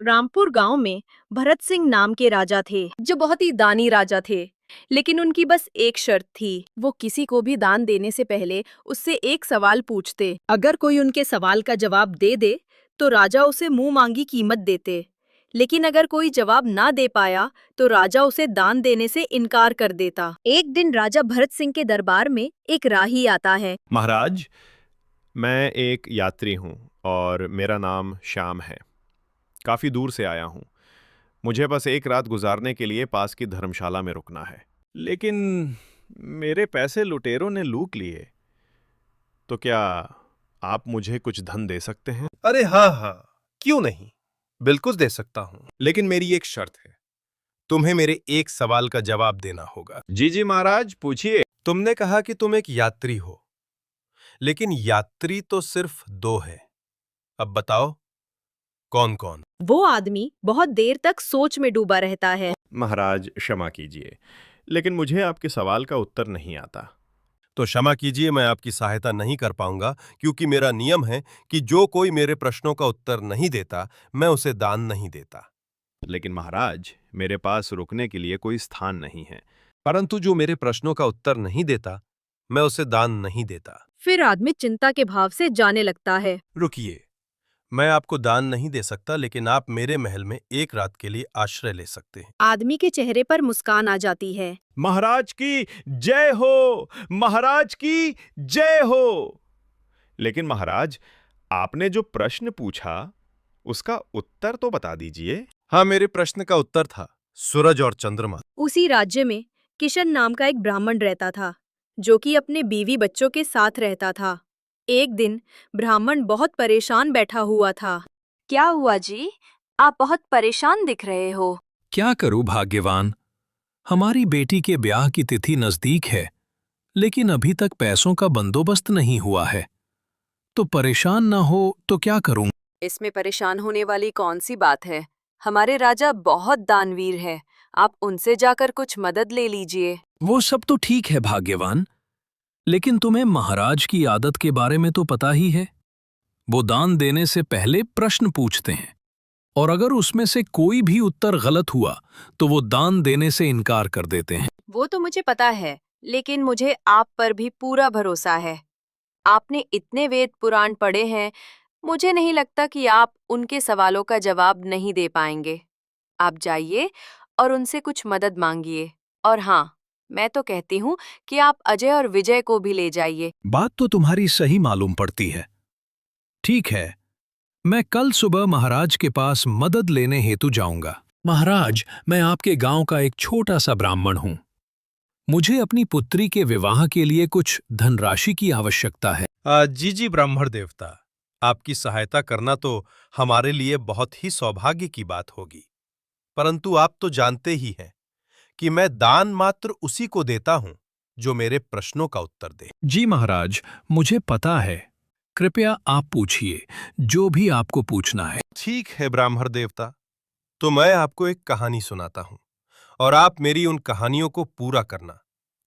रामपुर गांव में भरत सिंह नाम के राजा थे, जो बहुत ही दानी राजा थे। लेकिन उनकी बस एक शर्त थी, वो किसी को भी दान देने से पहले उससे एक सवाल पूछते। अगर कोई उनके सवाल का जवाब दे दे तो राजा उसे मुंह मांगी कीमत देते। लेकिन अगर कोई जवाब ना दे पाया तो राजा उसे दान देने से इनकार कर देता। एक दिन राजा भरत सिंह के दरबार में एक राही आता है। महाराज, मैं एक यात्री हूँ और मेरा नाम श्याम है। काफ़ी दूर से आया हूँ। मुझे बस एक रात गुजारने के लिए पास की धर्मशाला में रुकना है। लेकिन मेरे पैसे लुटेरों ने लूट लिए। तो क्या आप मुझे कुछ धन दे सकते हैं? अरे हाँ हाँ, क्यों नहीं, बिल्कुल दे सकता हूँ। लेकिन मेरी एक शर्त है, तुम्हें मेरे एक सवाल का जवाब देना होगा। जी जी महाराज, पूछिए। तुमने कहा कि तुम एक यात्री हो, लेकिन यात्री तो सिर्फ दो है। अब बताओ कौन कौन? वो आदमी बहुत देर तक सोच में डूबा रहता है। महाराज क्षमा कीजिए, लेकिन मुझे आपके सवाल का उत्तर नहीं आता। तो क्षमा कीजिए, मैं आपकी सहायता नहीं कर पाऊंगा, क्योंकि मेरा नियम है कि जो कोई मेरे प्रश्नों का उत्तर नहीं देता मैं उसे दान नहीं देता। लेकिन महाराज, मेरे पास रुकने के लिए कोई स्थान नहीं है। परंतु जो मेरे प्रश्नों का उत्तर नहीं देता मैं उसे दान नहीं देता। फिर आदमी चिंता के भाव से जाने लगता है। रुकिए, मैं आपको दान नहीं दे सकता, लेकिन आप मेरे महल में एक रात के लिए आश्रय ले सकते हैं। आदमी के चेहरे पर मुस्कान आ जाती है। महाराज की जय हो, महाराज की जय हो। लेकिन महाराज, आपने जो प्रश्न पूछा उसका उत्तर तो बता दीजिए। हाँ, मेरे प्रश्न का उत्तर था सूरज और चंद्रमा। उसी राज्य में किशन नाम का एक ब्राह्मण रहता था, जो कि अपने बीवी बच्चों के साथ रहता था। एक दिन ब्राह्मण बहुत परेशान बैठा हुआ था। क्या हुआ जी? आप बहुत परेशान दिख रहे हो। क्या करूं भाग्यवान, हमारी बेटी के ब्याह की तिथि नजदीक है, लेकिन अभी तक पैसों का बंदोबस्त नहीं हुआ है। तो परेशान ना हो तो क्या करूं? इसमें परेशान होने वाली कौन सी बात है? हमारे राजा बहुत दानवीर हैं। आप उनसे जाकर कुछ मदद ले लीजिए। वो सब तो ठीक है भाग्यवान, लेकिन तुम्हें महाराज की आदत के बारे में तो पता ही है। वो दान देने से पहले प्रश्न पूछते हैं, और अगर उसमें से कोई भी उत्तर गलत हुआ तो वो दान देने से इनकार कर देते हैं। वो तो मुझे पता है, लेकिन मुझे आप पर भी पूरा भरोसा है। आपने इतने वेद पुराण पढ़े हैं, मुझे नहीं लगता कि आप उनके सवालों का जवाब नहीं दे पाएंगे। आप जाइए और उनसे कुछ मदद मांगिए। और हाँ, मैं तो कहती हूँ कि आप अजय और विजय को भी ले जाइए। बात तो तुम्हारी सही मालूम पड़ती है। ठीक है, मैं कल सुबह महाराज के पास मदद लेने हेतु जाऊंगा। महाराज, मैं आपके गांव का एक छोटा सा ब्राह्मण हूं। मुझे अपनी पुत्री के विवाह के लिए कुछ धनराशि की आवश्यकता है। जी जी ब्राह्मण देवता, आपकी सहायता करना तो हमारे लिए बहुत ही सौभाग्य की बात होगी। परंतु आप तो जानते ही हैं कि मैं दान मात्र उसी को देता हूं जो मेरे प्रश्नों का उत्तर दे। जी महाराज, मुझे पता है। कृपया आप पूछिए जो भी आपको पूछना है। ठीक है ब्राह्मण देवता, तो मैं आपको एक कहानी सुनाता हूं और आप मेरी उन कहानियों को पूरा करना।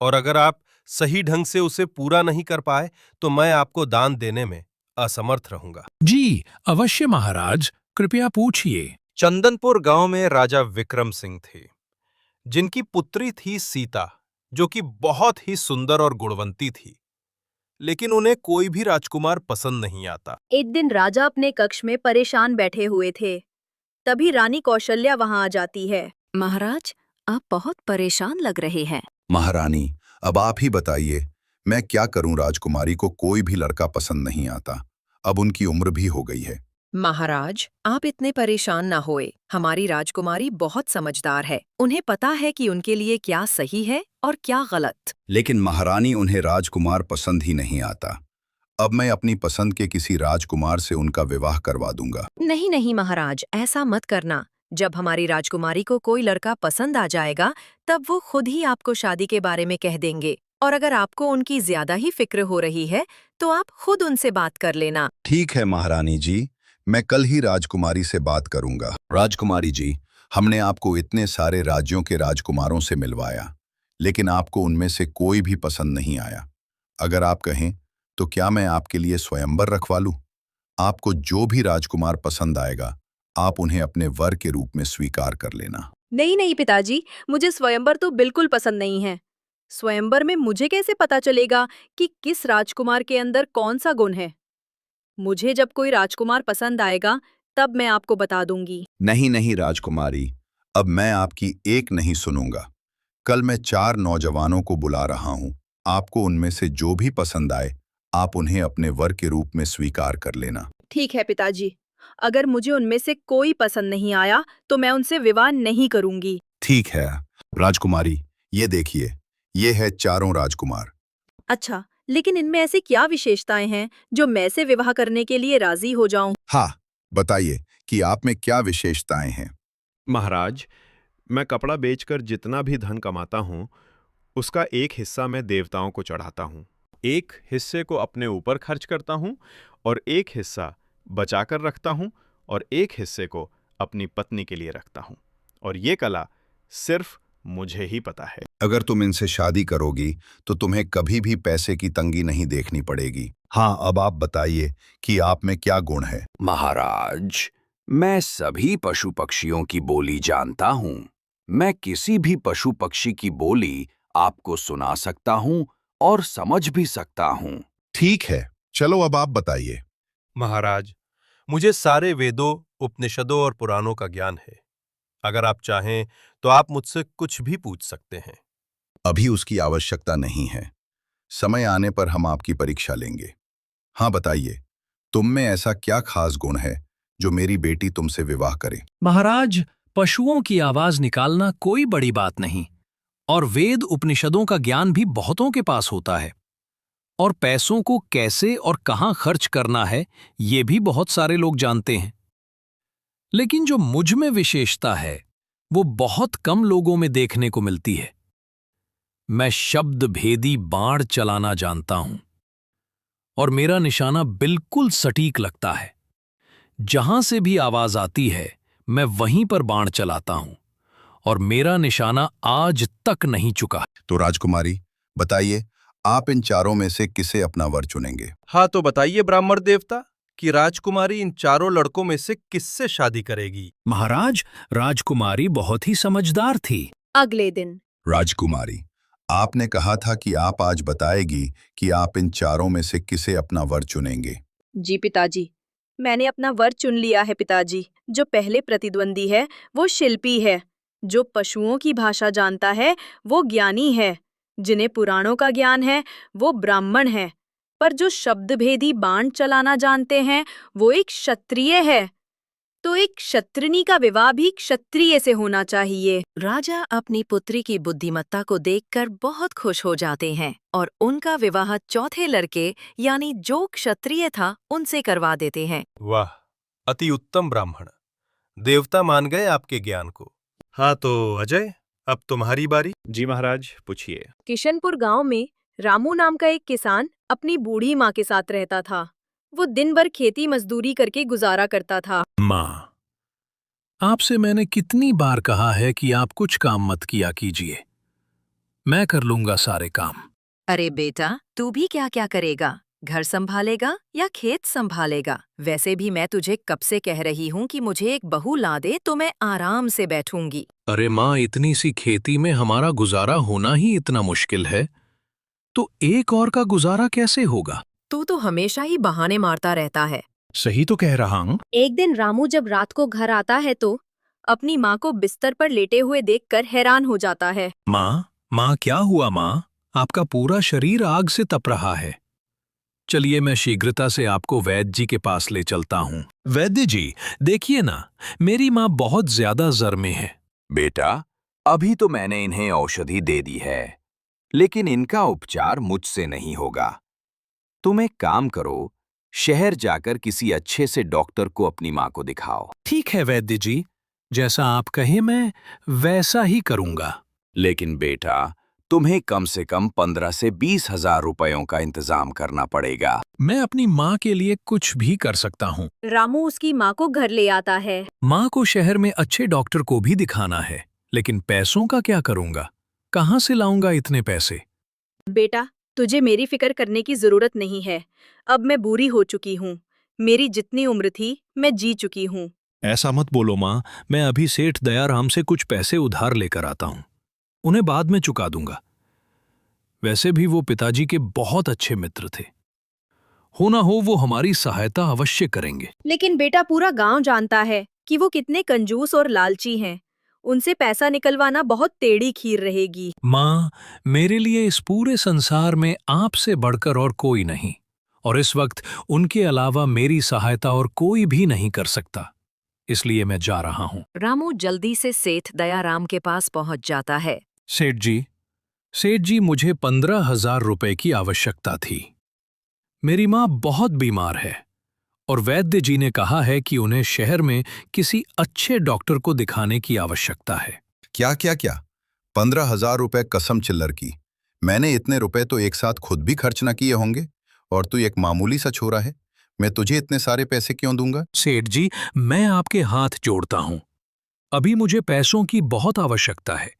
और अगर आप सही ढंग से उसे पूरा नहीं कर पाए तो मैं आपको दान देने में असमर्थ रहूंगा। जी अवश्य महाराज, कृपया पूछिए। चंदनपुर गांव में राजा विक्रम सिंह थे, जिनकी पुत्री थी सीता, जो कि बहुत ही सुंदर और गुणवंती थी। लेकिन उन्हें कोई भी राजकुमार पसंद नहीं आता। एक दिन राजा अपने कक्ष में परेशान बैठे हुए थे। तभी रानी कौशल्या वहां आ जाती है। महाराज, आप बहुत परेशान लग रहे हैं। महारानी, अब आप ही बताइए, मैं क्या करूं? राजकुमारी को कोई भी लड़का पसंद नहीं आता। अब उनकी उम्र भी हो गई है। महाराज, आप इतने परेशान ना होए। हमारी राजकुमारी बहुत समझदार है। उन्हें पता है कि उनके लिए क्या सही है और क्या गलत। लेकिन महारानी, उन्हें राजकुमार पसंद ही नहीं आता। अब मैं अपनी पसंद के किसी राजकुमार से उनका विवाह करवा दूंगा। नहीं नहीं महाराज, ऐसा मत करना। जब हमारी राजकुमारी को कोई लड़का पसंद आ जाएगा, तब वो खुद ही आपको शादी के बारे में कह देंगे। और अगर आपको उनकी ज्यादा ही फिक्र हो रही है, तो आप खुद उनसे बात कर लेना। ठीक है महारानी जी, मैं कल ही राजकुमारी से बात करूंगा। राजकुमारी जी, हमने आपको इतने सारे राज्यों के राजकुमारों से मिलवाया, लेकिन आपको उनमें से कोई भी पसंद नहीं आया। अगर आप कहें तो क्या मैं आपके लिए स्वयंवर रखवा लूं? आपको जो भी राजकुमार पसंद आएगा आप उन्हें अपने वर के रूप में स्वीकार कर लेना। नहीं नहीं पिताजी, मुझे स्वयंवर तो बिल्कुल पसंद नहीं है। स्वयंवर में मुझे कैसे पता चलेगा कि किस राजकुमार के अंदर कौन सा गुण है? मुझे जब कोई राजकुमार पसंद आएगा तब मैं आपको बता दूंगी। नहीं नहीं राजकुमारी, अब मैं आपकी एक नहीं सुनूंगा। कल मैं 4 नौजवानों को बुला रहा हूं। आपको उनमें से जो भी पसंद आए, आप उन्हें अपने वर के रूप में स्वीकार कर लेना। ठीक है पिताजी, अगर मुझे उनमें से कोई पसंद नहीं आया तो मैं उनसे विवाह नहीं करूंगी। ठीक है राजकुमारी, ये देखिए, ये है 4 राजकुमार। अच्छा, लेकिन इनमें ऐसी क्या विशेषताएं हैं जो मैं से विवाह करने के लिए राजी हो जाऊं? हाँ, बताइए कि आप में क्या विशेषताएं हैं। महाराज, मैं कपड़ा बेचकर जितना भी धन कमाता हूँ, उसका एक हिस्सा मैं देवताओं को चढ़ाता हूँ, एक हिस्से को अपने ऊपर खर्च करता हूँ और एक हिस्सा बचाकर रखता हूँ और एक हिस्से को अपनी पत्नी के लिए रखता हूँ। और ये कला सिर्फ मुझे ही पता है। अगर तुम इनसे शादी करोगी तो तुम्हें कभी भी पैसे की तंगी नहीं देखनी पड़ेगी। हाँ, अब आप बताइए कि आप में क्या गुण है। महाराज, मैं सभी पशु पक्षियों की बोली जानता हूँ। मैं किसी भी पशु पक्षी की बोली आपको सुना सकता हूँ और समझ भी सकता हूँ। ठीक है, चलो अब आप बताइए। महाराज, मुझे सारे वेदों, उपनिषदों और पुराणों का ज्ञान है। अगर आप चाहें तो आप मुझसे कुछ भी पूछ सकते हैं। अभी उसकी आवश्यकता नहीं है, समय आने पर हम आपकी परीक्षा लेंगे। हाँ बताइए, तुम में ऐसा क्या खास गुण है जो मेरी बेटी तुमसे विवाह करे। महाराज, पशुओं की आवाज निकालना कोई बड़ी बात नहीं, और वेद उपनिषदों का ज्ञान भी बहुतों के पास होता है, और पैसों को कैसे और कहां खर्च करना है ये भी बहुत सारे लोग जानते हैं। लेकिन जो मुझ में विशेषता है वो बहुत कम लोगों में देखने को मिलती है। मैं शब्द भेदी बाण चलाना जानता हूं और मेरा निशाना बिल्कुल सटीक लगता है। जहां से भी आवाज आती है मैं वहीं पर बाण चलाता हूं और मेरा निशाना आज तक नहीं चुका। तो राजकुमारी, बताइए, आप इन 4 में से किसे अपना वर चुनेंगे। हाँ, तो बताइए ब्राह्मण देवता कि राजकुमारी इन 4 लड़कों में से किससे शादी करेगी। महाराज, राजकुमारी बहुत ही समझदार थी। अगले दिन। राजकुमारी, आपने कहा था कि आप आज बताएगी कि आप इन 4 में से किसे अपना वर चुनेंगे। जी पिताजी, मैंने अपना वर चुन लिया है पिताजी। जो पहले प्रतिद्वंदी है वो शिल्पी है, जो पशुओं की भाषा जानता है वो ज्ञानी है, जिन्हें पुराणों का ज्ञान है वो ब्राह्मण है, पर जो शब्दभेदी बाण चलाना जानते हैं वो एक क्षत्रिय है। तो एक क्षत्रिनी का विवाह भी क्षत्रिय से होना चाहिए। राजा अपनी पुत्री की बुद्धिमत्ता को देखकर बहुत खुश हो जाते हैं और उनका विवाह चौथे लड़के यानी जो क्षत्रिय था उनसे करवा देते हैं। वाह, अति उत्तम ब्राह्मण, देवता मान गए आपके ज्ञान को। हाँ, तो अजय, अब तुम्हारी बारी। जी महाराज, पूछिए। किशनपुर गांव में रामू नाम का एक किसान अपनी बूढ़ी माँ के साथ रहता था। वो दिन भर खेती मजदूरी करके गुजारा करता था। माँ, आपसे मैंने कितनी बार कहा है कि आप कुछ काम मत किया कीजिए, मैं कर लूंगा सारे काम। अरे बेटा, तू भी क्या क्या करेगा? घर संभालेगा या खेत संभालेगा? वैसे भी मैं तुझे कब से कह रही हूँ कि मुझे एक बहू ला दे तो मैं आराम से बैठूंगी। अरे माँ, इतनी सी खेती में हमारा गुजारा होना ही इतना मुश्किल है, तो एक और का गुजारा कैसे होगा? तू तो हमेशा ही बहाने मारता रहता है। सही तो कह रहा हूँ। एक दिन रामू जब रात को घर आता है तो अपनी माँ को बिस्तर पर लेटे हुए देखकर हैरान हो जाता है। माँ क्या हुआ माँ? आपका पूरा शरीर आग से तप रहा है। चलिए मैं शीघ्रता से आपको वैद्य जी के पास ले चलता हूँ। वैद्य जी, देखिए ना, मेरी माँ बहुत ज्यादा जर में है। बेटा, अभी तो मैंने इन्हें औषधि दे दी है, लेकिन इनका उपचार मुझसे नहीं होगा। तुम एक काम करो, शहर जाकर किसी अच्छे से डॉक्टर को अपनी माँ को दिखाओ। ठीक है वैद्य जी, जैसा आप कहें मैं वैसा ही करूंगा। लेकिन बेटा, तुम्हें कम से कम 15 से 20 हजार रुपयों का इंतजाम करना पड़ेगा। मैं अपनी माँ के लिए कुछ भी कर सकता हूँ। रामू उसकी माँ को घर ले आता है। माँ को शहर में अच्छे डॉक्टर को भी दिखाना है, लेकिन पैसों का क्या करूंगा? कहाँ से लाऊंगा इतने पैसे? बेटा, तुझे मेरी फिक्र करने की जरूरत नहीं है। अब मैं बूढ़ी हो चुकी हूँ। मेरी जितनी उम्र थी मैं जी चुकी हूँ। ऐसा मत बोलो माँ, मैं अभी सेठ दयाराम से कुछ पैसे उधार लेकर आता हूं। उन्हें बाद में चुका दूंगा। वैसे भी वो पिताजी के बहुत अच्छे मित्र थे। हो ना हो वो हमारी सहायता अवश्य करेंगे। लेकिन बेटा, पूरा गांव जानता है कि वो कितने कंजूस और लालची हैं। उनसे पैसा निकलवाना बहुत टेढ़ी खीर रहेगी। माँ, मेरे लिए इस पूरे संसार में आपसे बढ़कर और कोई नहीं, और इस वक्त उनके अलावा मेरी सहायता और कोई भी नहीं कर सकता। इसलिए मैं जा रहा हूं। रामू जल्दी से सेठ दयाराम के पास पहुंच जाता है। सेठ जी, मुझे 15,000 रुपए की आवश्यकता थी। मेरी माँ बहुत बीमार है और वैद्य जी ने कहा है कि उन्हें शहर में किसी अच्छे डॉक्टर को दिखाने की आवश्यकता है। क्या क्या क्या 15,000 रुपए कसम चिल्लर की। मैंने इतने रुपए तो एक साथ खुद भी खर्च न किए होंगे, और तू एक मामूली सा छोरा है, मैं तुझे इतने सारे पैसे क्यों दूंगा? सेठ जी, मैं आपके हाथ जोड़ता हूं। अभी मुझे पैसों की बहुत आवश्यकता है,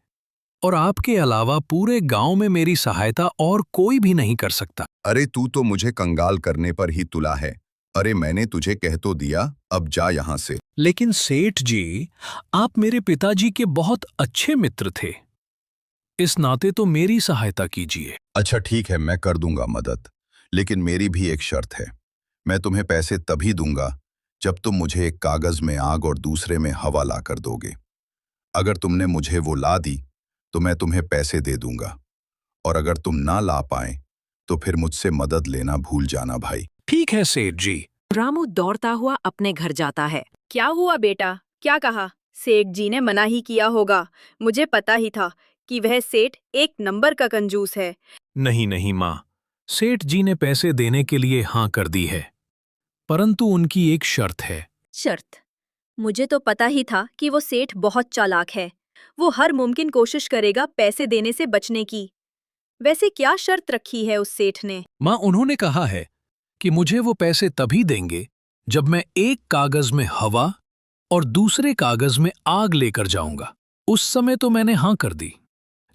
और आपके अलावा पूरे गांव में मेरी सहायता और कोई भी नहीं कर सकता। अरे तू तो मुझे कंगाल करने पर ही तुला है। अरे मैंने तुझे कह तो दिया, अब जा यहां से। लेकिन सेठ जी, आप मेरे पिताजी के बहुत अच्छे मित्र थे। इस नाते तो मेरी सहायता कीजिए। अच्छा ठीक है, मैं कर दूंगा मदद, लेकिन मेरी भी एक शर्त है। मैं तुम्हें पैसे तभी दूंगा जब तुम मुझे एक कागज में आग और दूसरे में हवा ला कर दोगे। अगर तुमने मुझे वो ला दी तो मैं तुम्हें पैसे दे दूंगा, और अगर तुम ना ला पाए तो फिर मुझसे मदद लेना भूल जाना भाई। ठीक है सेठ जी। रामू दौड़ता हुआ अपने घर जाता है। क्या हुआ बेटा, क्या कहा? सेठ जी ने मना ही किया होगा। मुझे पता ही था कि वह सेठ एक नंबर का कंजूस है। नहीं माँ, सेठ जी ने पैसे देने के लिए हाँ कर दी है, परंतु उनकी एक शर्त है। शर्त? मुझे तो पता ही था कि वो सेठ बहुत चालाक है। वो हर मुमकिन कोशिश करेगा पैसे देने से बचने की। वैसे क्या शर्त रखी है उस सेठ ने? माँ, उन्होंने कहा है कि मुझे वो पैसे तभी देंगे जब मैं एक कागज में हवा और दूसरे कागज में आग लेकर जाऊंगा। उस समय तो मैंने हाँ कर दी,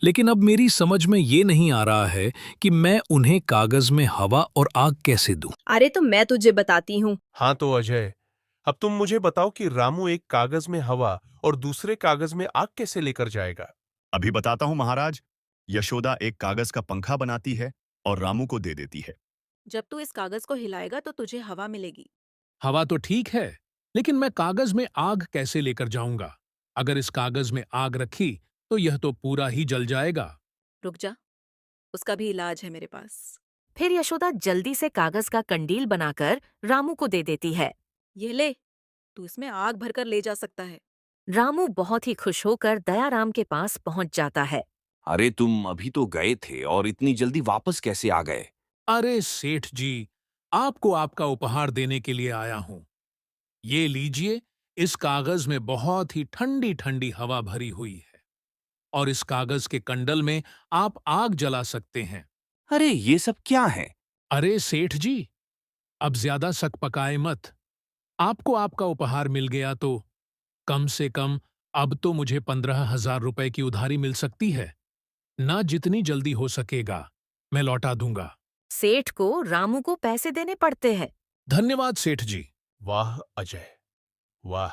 लेकिन अब मेरी समझ में ये नहीं आ रहा है कि मैं उन्हें कागज में हवा और आग कैसे दूं। अरे तो मैं तुझे बताती हूँ। हाँ तो अजय, अब तुम मुझे बताओ कि रामू एक कागज में हवा और दूसरे कागज में आग कैसे लेकर जाएगा? अभी बताता हूँ महाराज। यशोदा एक कागज का पंखा बनाती है और रामू को दे देती है। जब तू इस कागज को हिलाएगा तो तुझे हवा मिलेगी। हवा तो ठीक है, लेकिन मैं कागज में आग कैसे लेकर जाऊंगा? अगर इस कागज में आग रखी तो यह तो पूरा ही जल जाएगा। रुक जा, उसका भी इलाज है मेरे पास। फिर यशोदा जल्दी से कागज का कंडील बनाकर रामू को दे देती है। ये ले, तू इसमें आग भरकर ले जा सकता है। रामू बहुत ही खुश होकर दयाराम के पास पहुंच जाता है। अरे तुम अभी तो गए थे और इतनी जल्दी वापस कैसे आ गए? अरे सेठ जी, आपको आपका उपहार देने के लिए आया हूं। ये लीजिए, इस कागज में बहुत ही ठंडी ठंडी हवा भरी हुई है, और इस कागज के कंडल में आप आग जला सकते हैं। अरे ये सब क्या है? अरे सेठ जी, अब ज्यादा शक पकाए मत। आपको आपका उपहार मिल गया तो कम से कम अब तो मुझे 15,000 रुपए की उधारी मिल सकती है ना। जितनी जल्दी हो सकेगा मैं लौटा दूंगा। सेठ को रामू को पैसे देने पड़ते हैं। धन्यवाद सेठ जी। वाह अजय, वाह!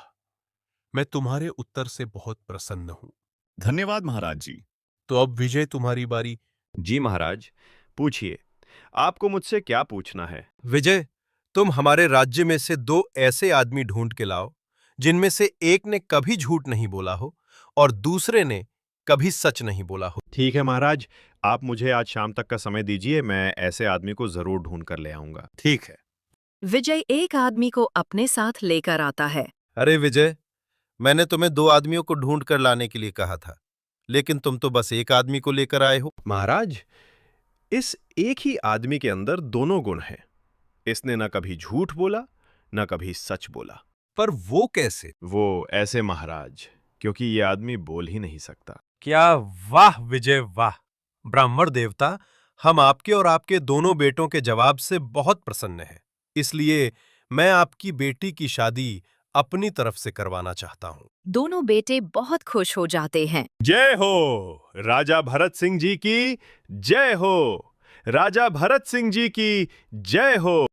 मैं तुम्हारे उत्तर से बहुत प्रसन्न हूं। धन्यवाद महाराज जी। तो अब विजय, तुम्हारी बारी। जी महाराज, पूछिए, आपको मुझसे क्या पूछना है? विजय, तुम हमारे राज्य में से 2 ऐसे आदमी ढूंढ के लाओ जिनमें से एक ने कभी झूठ नहीं बोला हो और दूसरे ने कभी सच नहीं बोला हो। ठीक है महाराज, आप मुझे आज शाम तक का समय दीजिए, मैं ऐसे आदमी को जरूर ढूंढ कर ले आऊंगा। ठीक है। विजय एक आदमी को अपने साथ लेकर आता है। अरे विजय, मैंने तुम्हें 2 आदमियों को ढूंढ कर लाने के लिए कहा था, लेकिन तुम तो बस एक आदमी को लेकर आए हो। महाराज, इस एक ही आदमी के अंदर दोनों गुण हैं। इसने न कभी झूठ बोला, न कभी सच बोला। पर वो कैसे? वो ऐसे महाराज, क्योंकि ये आदमी बोल ही नहीं सकता। क्या वाह विजय, वाह! ब्राह्मण देवता, हम आपके और आपके दोनों बेटों के जवाब से बहुत प्रसन्न हैं। इसलिए मैं आपकी बेटी की शादी अपनी तरफ से करवाना चाहता हूं। दोनों बेटे बहुत खुश हो जाते हैं। जय हो राजा भरत सिंह जी की जय हो। राजा भरत सिंह जी की जय हो।